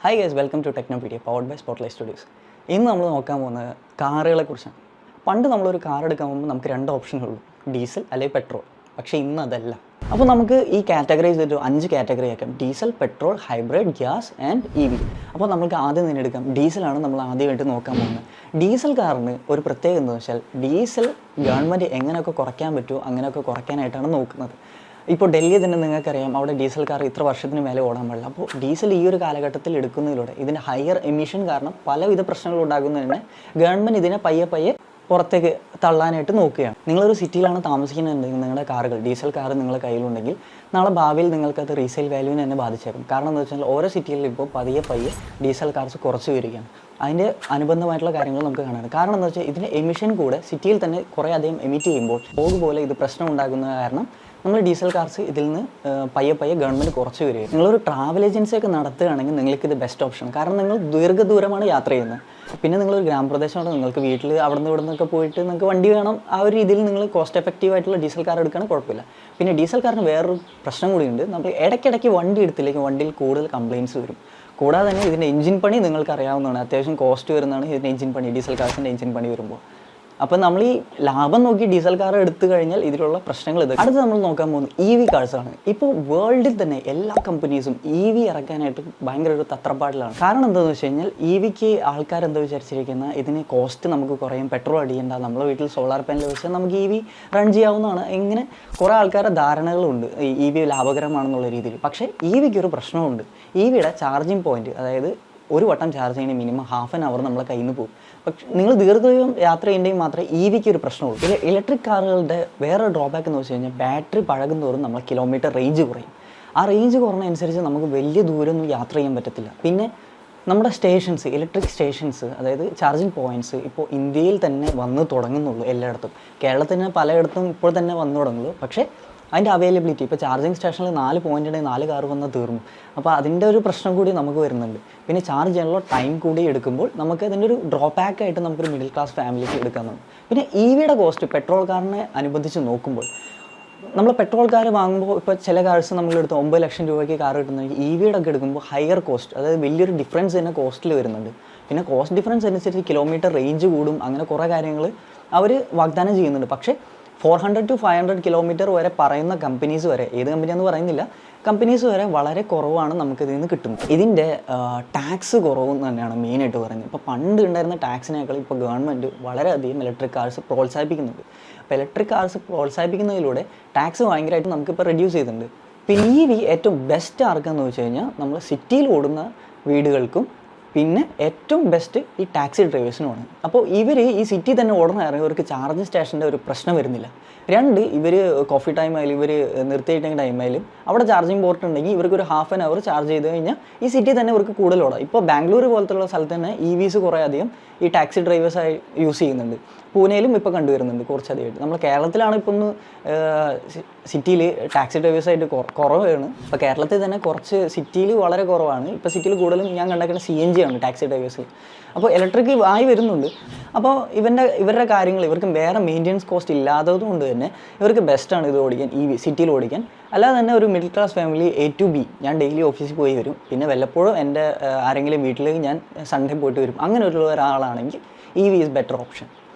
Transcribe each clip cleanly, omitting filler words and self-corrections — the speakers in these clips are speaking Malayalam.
Hi guys, welcome to Technopedia powered by Spotlight Studios. ഇന്ന് നമ്മൾ നോക്കാൻ പോകുന്നത് കാറുകളെക്കുറിച്ചാണ്. പണ്ട് നമ്മളൊരു കാർ എടുക്കാൻ പോകുമ്പോൾ നമുക്ക് രണ്ട് ഓപ്ഷനുള്ളൂ, ഡീസൽ അല്ലെങ്കിൽ പെട്രോൾ. പക്ഷേ ഇന്ന് അതല്ല. അപ്പോൾ നമുക്ക് ഈ കാറ്റഗറൈസ് ചെയ്തിട്ട് 5 കാറ്റഗറി ആക്കാം: diesel, petrol, hybrid, gas and EV. അപ്പോൾ നമുക്ക് ആദ്യം തന്നെ എടുക്കാം ഡീസലാണ്. നമ്മൾ ആദ്യമായിട്ട് നോക്കാൻ പോകുന്നത് ഡീസൽ കാറിന് ഒരു പ്രത്യേകത എന്താണെന്ന് വെച്ചാൽ, ഡീസൽ ഗവൺമെൻറ് എങ്ങനെയൊക്കെ കുറയ്ക്കാൻ പറ്റുമോ അങ്ങനെയൊക്കെ കുറയ്ക്കാനായിട്ടാണ് നോക്കുന്നത്. ഇപ്പോൾ ഡൽഹി തന്നെ നിങ്ങൾക്കറിയാം, അവിടെ ഡീസൽ കാർ ഇത്ര വർഷത്തിന് മേലെ ഓടാൻ പാടില്ല. അപ്പോൾ ഡീസൽ ഈ ഒരു കാലഘട്ടത്തിൽ എടുക്കുന്നതിലൂടെ ഇതിൻ്റെ ഹയർ എമിഷൻ കാരണം പലവിധ പ്രശ്നങ്ങൾ ഉണ്ടാകുന്നതിന് ഗവൺമെൻറ് ഇതിനെ പയ്യെ പുറത്തേക്ക് തള്ളാനായിട്ട് നോക്കുകയാണ്. നിങ്ങളൊരു സിറ്റിയിലാണ് താമസിക്കുന്നുണ്ടെങ്കിൽ നിങ്ങളുടെ കാറുകൾ, ഡീസൽ കാർ നിങ്ങളുടെ കയ്യിലുണ്ടെങ്കിൽ നാളെ ഭാവിയിൽ നിങ്ങൾക്കത് റീസെയിൽ വാല്യൂവിനെ തന്നെ ബാധിച്ചേക്കും. കാരണം എന്താ വെച്ചാൽ ഓരോ സിറ്റിയിലും ഇപ്പോൾ പയ്യെ ഡീസൽ കാർസ് കുറച്ച് വരികയാണ്. അതിൻ്റെ അനുബന്ധമായിട്ടുള്ള കാര്യങ്ങൾ നമുക്ക് കാണാം. കാരണം എന്താ വെച്ചാൽ ഇതിൻ്റെ എമിഷൻ കൂടെ സിറ്റിയിൽ തന്നെ കുറേ അധികം എമിറ്റ് ചെയ്യുമ്പോൾ പോലെ ഇത് പ്രശ്നം ഉണ്ടാകുന്ന കാരണം നമ്മൾ ഡീസൽ കാർസ് ഇതിൽ നിന്ന് പയ്യെ ഗവൺമെൻറ് കുറച്ച് വരികയും. നിങ്ങളൊരു ട്രാവൽ ഏജൻസിയൊക്കെ നടത്തുകയാണെങ്കിൽ നിങ്ങൾക്കിത് ബെസ്റ്റ് ഓപ്ഷൻ. കാരണം നിങ്ങൾ ദീർഘദൂരമാണ് യാത്ര ചെയ്യുന്നത്. പിന്നെ നിങ്ങളൊരു ഗ്രാമപ്രദേശമാണ്, നിങ്ങൾക്ക് വീട്ടിൽ അവിടെ നിന്നൊക്കെ പോയിട്ട് നിങ്ങൾക്ക് വണ്ടി വേണം. ആ ഒരു രീതിയിൽ നിങ്ങൾ കോസ്റ്റ് എഫക്റ്റീവ് ആയിട്ടുള്ള ഡീസൽ കാർ എടുക്കുകയാണെങ്കിൽ കുഴപ്പമില്ല. പിന്നെ ഡീസൽ കാറിന് വേറൊരു പ്രശ്നം കൂടിയുണ്ട്. നമ്മൾ ഇടയ്ക്കിടയ്ക്ക് വണ്ടി എടുത്തില്ലെങ്കിൽ വണ്ടിയിൽ കൂടുതൽ കംപ്ലയിൻറ്റ്സ് വരും. കൂടാതെ തന്നെ ഇതിൻ്റെ എഞ്ചിൻ പണി നിങ്ങൾക്ക് അറിയാവുന്നതാണ്, അത്യാവശ്യം കോസ്റ്റ് വരുന്നതാണ് ഇതിൻ്റെ എഞ്ചിൻ പണി, ഡീസൽ കാർസിൻ്റെ എഞ്ചിൻ പണി വരുമ്പോൾ. അപ്പോൾ നമ്മൾ ഈ ലാഭം നോക്കി ഡീസൽ കാർ എടുത്തു കഴിഞ്ഞാൽ ഇതിലുള്ള പ്രശ്നങ്ങൾ ഇത്. അടുത്ത് നമ്മൾ നോക്കാൻ പോകുന്നത് EV കാർസാണ്. ഇപ്പോൾ വേൾഡിൽ തന്നെ എല്ലാ കമ്പനീസും EV ഇറക്കാനായിട്ട് ഭയങ്കര ഒരു തത്രപ്പാടിലാണ്. കാരണം എന്താണെന്ന് വെച്ച് കഴിഞ്ഞാൽ, EVക്ക് ആൾക്കാർ എന്താ വിചാരിച്ചിരിക്കുന്ന, ഇതിന് കോസ്റ്റ് നമുക്ക് കുറയും, പെട്രോൾ അടിയേണ്ട, നമ്മളെ വീട്ടിൽ സോളാർ പാനൽ വെച്ചാൽ നമുക്ക് EV റൺ ചെയ്യാവുന്നതാണ്. ഇങ്ങനെ കുറേ ആൾക്കാരുടെ ധാരണകളുണ്ട് EV ലാഭകരമാണെന്നുള്ള രീതിയിൽ. പക്ഷേ EVക്ക് ഒരു പ്രശ്നമുണ്ട്. EVയുടെ ചാർജിങ് പോയിന്റ്, അതായത് ഒരു വട്ടം ചാർജ് ചെയ്യണമെങ്കിൽ മിനിമം ½ ആൻ അവർ നമ്മളെ കയ്യിൽ നിന്ന് പോകും. പക്ഷേ നിങ്ങൾ ദീർഘദൂരം യാത്ര ചെയ്യുന്നെങ്കിൽ മാത്രമേ EVക്ക് ഒരു പ്രശ്നമുള്ളൂ. പിന്നെ ഇലക്ട്രിക് കാറുകളുടെ വേറെ ഡ്രോബാക്ക് എന്ന് വെച്ച് കഴിഞ്ഞാൽ, ബാറ്ററി പഴകുന്നതോറും നമ്മളെ കിലോമീറ്റർ റേഞ്ച് കുറയും. ആ റേഞ്ച് കുറഞ്ഞതനുസരിച്ച് നമുക്ക് വലിയ ദൂരമൊന്നും യാത്ര ചെയ്യാൻ പറ്റത്തില്ല. പിന്നെ നമ്മുടെ സ്റ്റേഷൻസ്, ഇലക്ട്രിക് സ്റ്റേഷൻസ്, അതായത് ചാർജിങ് പോയിൻറ്റ്സ് ഇപ്പോൾ ഇന്ത്യയിൽ തന്നെ വന്ന് തുടങ്ങുന്നുള്ളൂ. എല്ലായിടത്തും, കേരളത്തിന് പലയിടത്തും ഇപ്പോൾ തന്നെ വന്നു തുടങ്ങുള്ളൂ. പക്ഷേ അതിൻ്റെ അവൈലബിലിറ്റി, ഇപ്പോൾ ചാർജിങ് സ്റ്റേഷനിൽ 4 പോയിൻ്റ് ഉണ്ടെങ്കിൽ 4 കാർ വന്നാൽ തീർന്നു. അപ്പോൾ അതിൻ്റെ ഒരു പ്രശ്നം കൂടി നമുക്ക് വരുന്നുണ്ട്. പിന്നെ ചാർജ് ചെയ്യാനുള്ള ടൈം കൂടി എടുക്കുമ്പോൾ നമുക്ക് അതിൻ്റെ ഒരു ഡ്രോബാക്ക് ആയിട്ട് നമുക്കൊരു മിഡിൽ ക്ലാസ് ഫാമിലിക്ക് എടുക്കാമെന്നുണ്ട്. പിന്നെ EVയുടെ കോസ്റ്റ് പെട്രോൾ കാറിനെ അനുബന്ധിച്ച് നോക്കുമ്പോൾ, നമ്മൾ പെട്രോൾ കാർ വാങ്ങുമ്പോൾ ഇപ്പോൾ ചില കാർസ് നമ്മളെടുത്ത് 9 ലക്ഷം രൂപയ്ക്ക് കാർ കിട്ടുന്നെങ്കിൽ EVയുടെ ഒക്കെ എടുക്കുമ്പോൾ ഹയർ കോസ്റ്റ്, അതായത് വലിയൊരു ഡിഫറൻസ് തന്നെ കോസ്റ്റിൽ വരുന്നുണ്ട്. പിന്നെ കോസ്റ്റ് ഡിഫറൻസ് അനുസരിച്ച് കിലോമീറ്റർ റേഞ്ച് കൂടും. അങ്ങനെ കുറേ കാര്യങ്ങൾ അവർ വാഗ്ദാനം ചെയ്യുന്നുണ്ട്. പക്ഷേ 400 to 500 കിലോമീറ്റർ വരെ പറയുന്ന കമ്പനീസ് വരെ, ഏത് കമ്പനിയാണെന്ന് പറയുന്നില്ല, കമ്പനീസ് വരെ വളരെ കുറവാണ് നമുക്കിതിൽ നിന്ന് കിട്ടുന്നത്. ഇതിൻ്റെ ടാക്സ് കുറവെന്ന് തന്നെയാണ് മെയിനായിട്ട് പറയുന്നത്. ഇപ്പോൾ പണ്ട് ഉണ്ടായിരുന്ന ടാക്സിനേക്കാൾ ഇപ്പോൾ ഗവൺമെൻറ് വളരെയധികം ഇലക്ട്രിക് കാർസ് പ്രോത്സാഹിപ്പിക്കുന്നുണ്ട്. അപ്പോൾ ഇലക്ട്രിക് കാർസ് പ്രോത്സാഹിപ്പിക്കുന്നതിലൂടെ ടാക്സ് ഭയങ്കരമായിട്ട് നമുക്കിപ്പോൾ റെഡ്യൂസ് ചെയ്തിട്ടുണ്ട്. പിന്നെ EV ഏറ്റവും ബെസ്റ്റ് ആർക്കാന്ന് വെച്ച് കഴിഞ്ഞാൽ, നമ്മൾ സിറ്റിയിൽ ഓടുന്ന വീടുകൾക്കും പിന്നെ ഏറ്റവും ബെസ്റ്റ് ഈ ടാക്സി ഡ്രൈവേഴ്സിനുമാണ്. അപ്പോൾ ഇവർ ഈ സിറ്റി തന്നെ ഓടുന്ന കാരണം ഇവർക്ക് ചാർജിങ് സ്റ്റേഷൻ്റെ ഒരു പ്രശ്നം വരുന്നില്ല. 2, ഇവർ കോഫി ടൈം ആയാലും ഇവർ നിർത്തിയിട്ടെങ്കിൽ ടൈം ആയാലും അവിടെ ചാർജിങ് പോർട്ട് ഉണ്ടെങ്കിൽ ഇവർക്ക് ഒരു ½ ആൻ അവർ ചാർജ് ചെയ്ത് കഴിഞ്ഞാൽ ഈ സിറ്റി തന്നെ ഇവർക്ക് കൂടുതൽ ഓടാം. ഇപ്പോൾ ബാംഗ്ലൂർ പോലത്തുള്ള സ്ഥലത്ത് തന്നെ EVs കുറേ അധികം ഈ ടാക്സി ഡ്രൈവേഴ്സായി യൂസ് ചെയ്യുന്നുണ്ട്. പൂനെയിലും ഇപ്പോൾ കണ്ടുവരുന്നുണ്ട് കുറച്ചധികമായിട്ട്. നമ്മൾ കേരളത്തിലാണ് ഇപ്പോൾ ഒന്ന് സിറ്റിയിൽ ടാക്സി ഡ്രൈവേഴ്സായിട്ട് കുറവാണ്. ഇപ്പോൾ കേരളത്തിൽ തന്നെ കുറച്ച് സിറ്റിയിൽ വളരെ കുറവാണ്. ഇപ്പോൾ സിറ്റിയിൽ കൂടുതലും ഞാൻ കണ്ടേക്കുന്ന CNG ആണ് ടാക്സി ഡ്രൈവേഴ്സിൽ. അപ്പോൾ ഇലക്ട്രിക് ആയി വരുന്നുണ്ട്. അപ്പോൾ ഇവരുടെ കാര്യങ്ങൾ, ഇവർക്ക് വേറെ മെയിൻ്റെനൻസ് കോസ്റ്റ് ഇല്ലാത്തത് കൊണ്ട് തന്നെ ഇവർക്ക് ബെസ്റ്റാണ് ഇത് ഓടിക്കാൻ, EV സിറ്റിയിൽ ഓടിക്കാൻ. അല്ലാതെ തന്നെ ഒരു middle class family A to B, ഞാൻ ഡെയിലി ഓഫീസിൽ പോയി വരും, പിന്നെ വല്ലപ്പോഴും എൻ്റെ ആരെങ്കിലും വീട്ടിലേക്ക് ഞാൻ സൺഡേ പോയിട്ട് വരും, അങ്ങനെ ഒരു ഒരാളാണെങ്കിൽ EV ഈസ് ബെറ്റർ ഓപ്ഷൻ.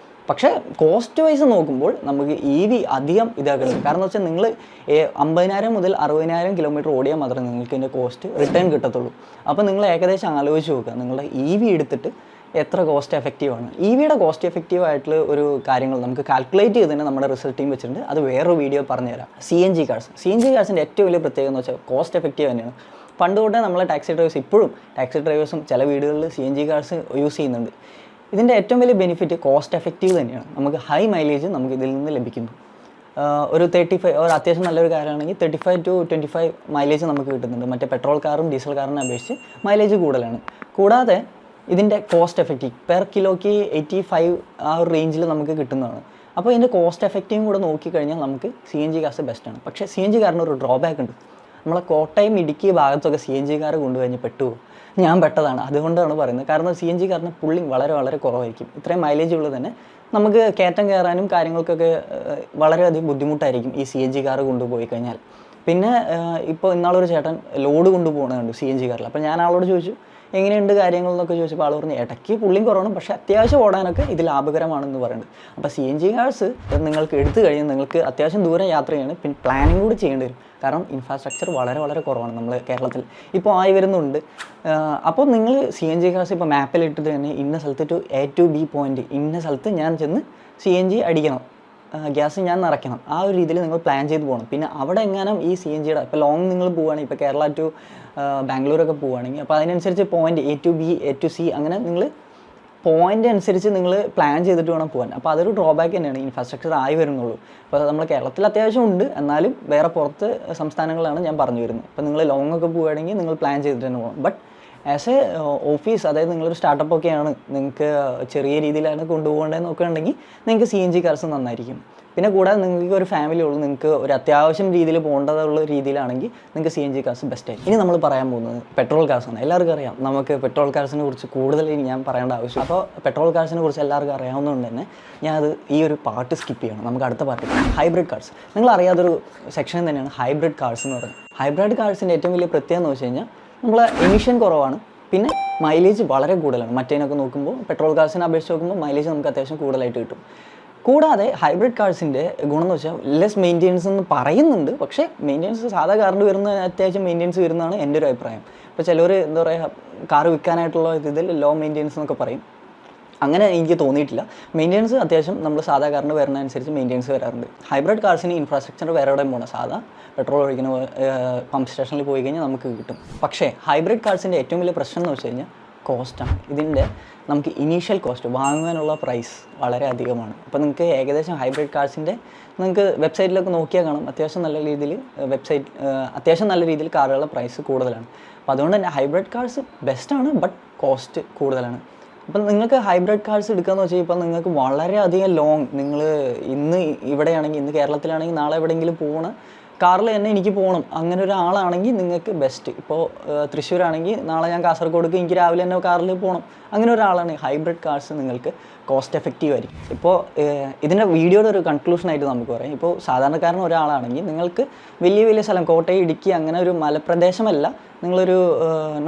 പക്ഷേ കോസ്റ്റ് വൈസ് നോക്കുമ്പോൾ നമുക്ക് EV അധികം ഇതാക്കുന്നത്. കാരണം എന്ന് വെച്ചാൽ നിങ്ങൾ 50,000 മുതൽ 60,000 കിലോമീറ്റർ ഓടിയാൽ മാത്രമേ നിങ്ങൾക്ക് ഇതിൻ്റെ കോസ്റ്റ് റിട്ടേൺ കിട്ടത്തുള്ളൂ. അപ്പോൾ നിങ്ങൾ ഏകദേശം ആലോചിച്ച് നോക്കുക, നിങ്ങളുടെ EV എടുത്തിട്ട് എത്ര കോസ്റ്റ് എഫക്റ്റീവാണ്. EVയുടെ കോസ്റ്റ് എഫക്റ്റീവ് ആയിട്ടുള്ള ഒരു കാര്യങ്ങൾ നമുക്ക് കാൽക്കുലേറ്റ് ചെയ്ത് തന്നെ നമ്മുടെ റിസൾട്ട് ടീം വെച്ചിട്ടുണ്ട്. അത് വേറൊരു വീഡിയോ പറഞ്ഞുതരാം. CNG കാർസിൻ്റെ ഏറ്റവും വലിയ പ്രത്യേകത എന്ന് വെച്ചാൽ കോസ്റ്റ് എഫക്റ്റീവ് തന്നെയാണ്. പണ്ട് തൊട്ടേ നമ്മളെ ടാക്സി ഡ്രൈവേഴ്സ്, ഇപ്പോഴും ടാക്സി ഡ്രൈവേഴ്സും ചില വീടുകളിൽ CNG കാർസ് യൂസ് ചെയ്യുന്നുണ്ട്. ഇതിൻ്റെ ഏറ്റവും വലിയ ബെനിഫിറ്റ് കോസ്റ്റ് എഫക്റ്റീവ് തന്നെയാണ്. നമുക്ക് ഹൈ മൈലേജ് നമുക്ക് ഇതിൽ നിന്ന് ലഭിക്കുന്നു. ഒരു 35, ഒരു അത്യാവശ്യം നല്ലൊരു കാറാണെങ്കിൽ 35 to 25 മൈലേജ് നമുക്ക് കിട്ടുന്നുണ്ട്. മറ്റേ പെട്രോൾ കാറും ഡീസൽ കാറിനെ അപേക്ഷിച്ച് മൈലേജ് കൂടുതലാണ്. കൂടാതെ ഇതിൻ്റെ കോസ്റ്റ് എഫക്റ്റീവ് പെർ കിലോയ്ക്ക് 85 ആ ഒരു റേഞ്ചിൽ നമുക്ക് കിട്ടുന്നതാണ്. അപ്പോൾ ഇതിൻ്റെ കോസ്റ്റ് എഫക്റ്റീവും കൂടെ നോക്കിക്കഴിഞ്ഞാൽ നമുക്ക് CNG കാർസ് ബെസ്റ്റാണ്. പക്ഷേ CNG കാറിന് ഒരു ഡ്രോബാക്ക് ഉണ്ട്. നമ്മളെ കോട്ടയം, ഇടുക്കി ഭാഗത്തൊക്കെ CNG കാർ കൊണ്ടുകഴിഞ്ഞ് പെട്ടുപോകും. ഞാൻ പെട്ടതാണ്, അതുകൊണ്ടാണ് പറയുന്നത്. കാരണം CNG കാറിന് പുള്ളിങ് വളരെ കുറവായിരിക്കും. ഇത്രയും മൈലേജ് ഉള്ളത് തന്നെ നമുക്ക് കയറ്റം കയറാനും കാര്യങ്ങൾക്കൊക്കെ വളരെയധികം ബുദ്ധിമുട്ടായിരിക്കും ഈ CNG കാർ കൊണ്ടുപോയി കഴിഞ്ഞാൽ. പിന്നെ ഇപ്പോൾ ഇന്നാളൊരു ചേട്ടൻ ലോഡ് കൊണ്ടുപോകണമുണ്ട് CNG കാറിൽ. അപ്പോൾ ഞാൻ ആളോട് ചോദിച്ചു, എങ്ങനെയുണ്ട് കാര്യങ്ങൾ എന്നൊക്കെ ചോദിച്ചപ്പോൾ ആൾ പറഞ്ഞു ഇടയ്ക്ക് പുള്ളിയും കുറവാണ്, പക്ഷേ അത്യാവശ്യം ഓടാനൊക്കെ ഇത് ലാഭകരമാണെന്ന് പറയുന്നത്. അപ്പോൾ CNG കാർസ് നിങ്ങൾക്ക് എടുത്തു കഴിഞ്ഞാൽ നിങ്ങൾക്ക് അത്യാവശ്യം ദൂരം യാത്ര ചെയ്യണം, പിന്നെ പ്ലാനിങ് കൂടി ചെയ്യേണ്ടി വരും. കാരണം ഇൻഫ്രാസ്ട്രക്ചർ വളരെ വളരെ കുറവാണ് നമ്മൾ കേരളത്തിൽ ഇപ്പോൾ ആയി വരുന്നുണ്ട്. അപ്പോൾ നിങ്ങൾ CNG കാർസ് ഇപ്പോൾ മാപ്പിലിട്ടിട്ട് തന്നെ ഇന്ന സ്ഥലത്ത് to A to B point, ഇന്ന സ്ഥലത്ത് ഞാൻ ചെന്ന് CNG അടിക്കണം, ഗ്യാസ് ഞാൻ നിറയ്ക്കണം, ആ ഒരു രീതിയിൽ നിങ്ങൾ പ്ലാൻ ചെയ്ത് പോകണം. പിന്നെ അവിടെ എങ്ങാനും ഈ CNGയുടെ ഇപ്പോൾ ലോങ് നിങ്ങൾ പോവുകയാണെങ്കിൽ ഇപ്പോൾ കേരള ടു ബാംഗ്ലൂരൊക്കെ പോവുകയാണെങ്കിൽ അപ്പോൾ അതിനനുസരിച്ച് point A to B A to C അങ്ങനെ നിങ്ങൾ പോയിൻ്റ് അനുസരിച്ച് നിങ്ങൾ പ്ലാൻ ചെയ്തിട്ട് വേണം പോകാൻ. അപ്പോൾ അതൊരു ഡ്രോബാക്ക് തന്നെയാണ്, ഇൻഫ്രാസ്ട്രക്ചർ ആയി വരുന്നുള്ളൂ. അപ്പോൾ നമ്മൾ കേരളത്തിൽ അത്യാവശ്യം ഉണ്ട്, എന്നാലും വേറെ പുറത്ത് സംസ്ഥാനങ്ങളാണ് ഞാൻ പറഞ്ഞു വരുന്നത്. അപ്പോൾ നിങ്ങൾ ലോങ് ഒക്കെ പോവുകയാണെങ്കിൽ നിങ്ങൾ പ്ലാൻ ചെയ്തിട്ട് തന്നെ പോകണം. ബട്ട് ആസ് എ ഓഫീസ്, അതായത് നിങ്ങളൊരു സ്റ്റാർട്ടപ്പ് ഒക്കെയാണ്, നിങ്ങൾക്ക് ചെറിയ രീതിയിലാണ് കൊണ്ടുപോകേണ്ടതെന്നൊക്കെ ഉണ്ടെങ്കിൽ നിങ്ങൾക്ക് CNG കാർസ് നന്നായിരിക്കും. പിന്നെ കൂടാതെ നിങ്ങൾക്ക് ഒരു ഫാമിലി ഉള്ളൂ, നിങ്ങൾക്ക് ഒരു അത്യാവശ്യം രീതിയിൽ പോകേണ്ടതുള്ള രീതിയിലാണെങ്കിൽ നിങ്ങൾക്ക് CNG കാർസ് ബെസ്റ്റായിരിക്കും. ഇനി നമ്മൾ പറയാൻ പോകുന്നത് പെട്രോൾ കാർസാണ്. എല്ലാവർക്കും അറിയാം, നമുക്ക് പെട്രോൾ കാർസിനെ കുറിച്ച് കൂടുതൽ ഞാൻ പറയേണ്ട ആവശ്യം. അപ്പോൾ പെട്രോൾ കാർസിനെ കുറിച്ച് എല്ലാവർക്കും അറിയാവുന്നതുകൊണ്ട് തന്നെ ഞാൻ അത് ഈ ഒരു പാർട്ട് സ്കിപ്പ് ചെയ്യണം. നമുക്ക് അടുത്ത പാർട്ട് ഹൈബ്രിഡ് കാർസ്. നിങ്ങൾ അറിയാത്തൊരു സെക്ഷൻ തന്നെയാണ് ഹൈബ്രിഡ് കാർസ് എന്ന് പറയുന്നത്. ഹൈബ്രിഡ് കാർസിൻ്റെ ഏറ്റവും വലിയ പ്രത്യേകത എന്ന് വെച്ച് കഴിഞ്ഞാൽ നമ്മളെ എമിഷൻ കുറവാണ്, പിന്നെ മൈലേജ് വളരെ കൂടുതലാണ്. മറ്റേനൊക്കെ നോക്കുമ്പോൾ പെട്രോൾ കാർസിനെ അപേക്ഷിച്ച് നോക്കുമ്പോൾ മൈലേജ് നമുക്ക് അത്യാവശ്യം കൂടുതലായിട്ട് കിട്ടും. കൂടാതെ ഹൈബ്രിഡ് കാർസിൻ്റെ ഗുണം എന്ന് വെച്ചാൽ ലെസ് മെയിൻ്റെനൻസ് എന്ന് പറയുന്നുണ്ട്, പക്ഷേ മെയിൻ്റെനൻസ് സാധാ കാറിന് വരുന്ന അത്യാവശ്യം മെയിൻ്റെനൻസ് വരുന്നതാണ് എൻ്റെ ഒരു അഭിപ്രായം. ഇപ്പോൾ ചിലർ എന്താ പറയുക, കാറ് വിൽക്കാനായിട്ടുള്ള ഇതിൽ ലോ മെയിൻ്റെനൻസ് എന്നൊക്കെ പറയും. അങ്ങനെ എനിക്ക് തോന്നിയിട്ടില്ല. മെയിൻ്റെനൻസ് അത്യാവശ്യം നമ്മൾ സാധാ കാറിന് വരുന്നതനുസരിച്ച് മെയിൻ്റെനൻസ് വരാറുണ്ട്. ഹൈബ്രിഡ് കാർസിന് ഇൻഫ്രാസ്ട്രക്ചർ വേറെ എവിടെയും പോകണം, സാധാ പെട്രോൾ ഒഴിക്കുന്ന പമ്പ് സ്റ്റേഷനിൽ പോയി കഴിഞ്ഞാൽ നമുക്ക് കിട്ടും. പക്ഷേ ഹൈബ്രിഡ് കാർസിൻ്റെ ഏറ്റവും വലിയ പ്രശ്നം എന്ന് വെച്ച് കഴിഞ്ഞാൽ കോസ്റ്റാണ്. ഇതിൻ്റെ നമുക്ക് ഇനീഷ്യൽ കോസ്റ്റ് വാങ്ങുവാനുള്ള പ്രൈസ് വളരെ അധികമാണ്. അപ്പോൾ നിങ്ങൾക്ക് ഏകദേശം ഹൈബ്രിഡ് കാർസിൻ്റെ നിങ്ങൾക്ക് വെബ്സൈറ്റിലൊക്കെ നോക്കിയാൽ കാണാം, അത്യാവശ്യം നല്ല രീതിയിൽ കാറുകളുടെ പ്രൈസ് കൂടുതലാണ്. അപ്പോൾ അതുകൊണ്ട് തന്നെ ഹൈബ്രിഡ് കാർസ് ബെസ്റ്റാണ്, ബട്ട് കോസ്റ്റ് കൂടുതലാണ്. അപ്പം നിങ്ങൾക്ക് ഹൈബ്രിഡ് കാർസ് എടുക്കാമെന്ന് വെച്ചാൽ ഇപ്പോൾ നിങ്ങൾക്ക് വളരെയധികം ലോങ്, നിങ്ങൾ ഇന്ന് ഇവിടെയാണെങ്കിൽ, ഇന്ന് കേരളത്തിലാണെങ്കിൽ നാളെ എവിടെയെങ്കിലും പോകണ കാറിൽ തന്നെ എനിക്ക് പോകണം, അങ്ങനെ ഒരാളാണെങ്കിൽ നിങ്ങൾക്ക് ബെസ്റ്റ്. ഇപ്പോൾ തൃശ്ശൂരാണെങ്കിൽ നാളെ ഞാൻ കാസർഗോഡേക്ക് എനിക്ക് രാവിലെ തന്നെ കാറിൽ പോകണം, അങ്ങനെ ഒരാളാണ് ഹൈബ്രിഡ് കാർസ് നിങ്ങൾക്ക് കോസ്റ്റ് എഫക്റ്റീവ് ആയിരിക്കും. ഇപ്പോൾ ഇതിൻ്റെ വീഡിയോയുടെ ഒരു കൺക്ലൂഷനായിട്ട് നമുക്ക് പറയാം, ഇപ്പോൾ സാധാരണക്കാരൻ ഒരാളാണെങ്കിൽ നിങ്ങൾക്ക് വലിയ വലിയ സ്ഥലം, കോട്ടയം, ഇടുക്കി അങ്ങനെ ഒരു മലപ്രദേശമല്ല, നിങ്ങളൊരു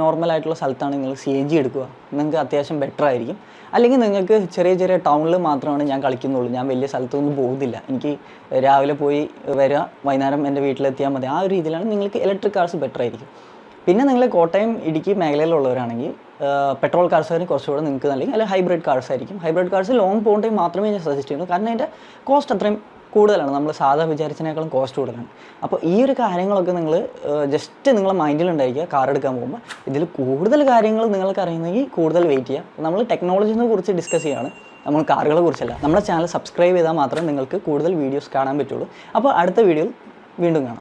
നോർമലായിട്ടുള്ള സ്ഥലത്താണ് നിങ്ങൾ CNG എടുക്കുക, നിങ്ങൾക്ക് അത്യാവശ്യം ബെറ്റർ ആയിരിക്കും. അല്ലെങ്കിൽ നിങ്ങൾക്ക് ചെറിയ ചെറിയ ടൗണിൽ മാത്രമാണ് ഞാൻ കളിക്കുന്നുള്ളൂ, ഞാൻ വലിയ സ്ഥലത്തൊന്നും പോകുന്നില്ല, എനിക്ക് രാവിലെ പോയി വരിക, വൈകുന്നേരം എൻ്റെ വീട്ടിലെത്തിയാൽ മതി, ആ ഒരു രീതിയിലാണ് നിങ്ങൾക്ക് ഇലക്ട്രിക് കാർസ് ബെറ്റർ ആയിരിക്കും. പിന്നെ നിങ്ങൾ കോട്ടയം, ഇടുക്കി മേഖലയിലുള്ളവരാണെങ്കിൽ പെട്രോൾ കാർസായിരിക്കും കുറച്ചുകൂടെ നിങ്ങൾക്ക് അല്ലെങ്കിൽ ഹൈബ്രിഡ് കാർസ് ആയിരിക്കും. ഹൈബ്രിഡ് കാർസ് ലോങ് പോകുമ്പോൾ മാത്രമേ ഞാൻ സജസ്റ്റ് ചെയ്യുള്ളൂ, കാരണം അതിൻ്റെ കോസ്റ്റ് അത്രയും കൂടുതലാണ്, നമ്മൾ സാധാ വിചാരിച്ചതിനേക്കാളും കോസ്റ്റ് കൂടുതലാണ്. അപ്പോൾ ഈ ഒരു കാര്യങ്ങളൊക്കെ നിങ്ങൾ ജസ്റ്റ് നിങ്ങളെ മൈൻഡിലുണ്ടായിരിക്കുക കാർ എടുക്കാൻ പോകുമ്പോൾ. ഇതിൽ കൂടുതൽ കാര്യങ്ങൾ നിങ്ങൾക്ക് അറിയുന്നെങ്കിൽ കൂടുതൽ വെയിറ്റ് ചെയ്യുക. നമ്മൾ ടെക്നോളജിനെ കുറിച്ച് ഡിസ്കസ് ചെയ്യുകയാണ്, നമ്മൾ കാറുകളെ കുറിച്ചല്ല. നമ്മുടെ ചാനൽ സബ്സ്ക്രൈബ് ചെയ്താൽ മാത്രമേ നിങ്ങൾക്ക് കൂടുതൽ വീഡിയോസ് കാണാൻ പറ്റുള്ളൂ. അപ്പോൾ അടുത്ത വീഡിയോയിൽ വീണ്ടും കാണാം.